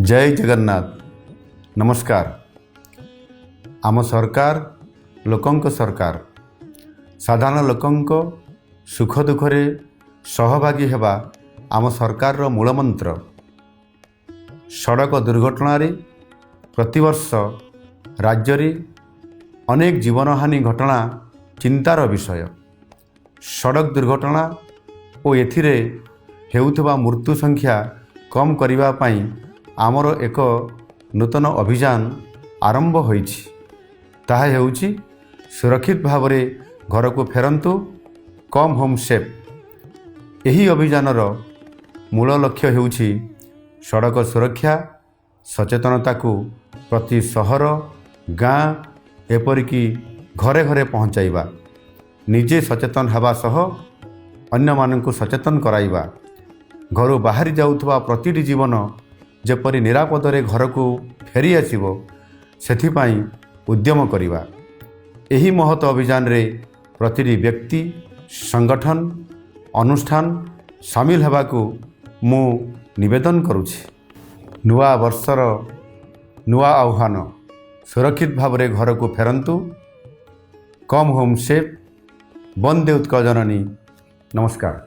जय जगन्नाथ। नमस्कार। आम सरकार लोकंक सरकार। साधारण लोकंक सुख दुखरे सहभागी हेबा आम सरकार मूलमंत्र। सड़क दुर्घटना प्रतिवर्ष राज्य रे अनेक जीवनहानि घटना चिंतार विषय। सड़क दुर्घटना और एथिरे हेउथबा मृत्यु संख्या कम करिबा पई आमर एक नूतन अभियान आरंभ होईछि। ताहा हेउछि सुरक्षित भाव रे घर को फेरंतु, कम होम सेफ। एही अभियानर मूल लक्ष्य हेउछि सड़क सुरक्षा सचेतनता को प्रति सहर गाँ एपरिकी घरे घरे पहुँचाइबा, निजे सचेतन हेबा सह अन्य मानकु सचेतन कराइबा, घर बाहरी जाउथबा प्रतिटी जीवन जेपरि निरापद रे घर को फेरी आसिबो सेथिपाई उद्यम करिबा। एही महत अभियान रे प्रतिटी व्यक्ति संगठन अनुष्ठान शामिल हेबाकू मु निवेदन करुछि। नुआ वर्षर नुआ आह्वान, सुरक्षित भाव रे घर को फेरंतु, कम होम सेफ। वंदे उत्कल जननी। नमस्कार।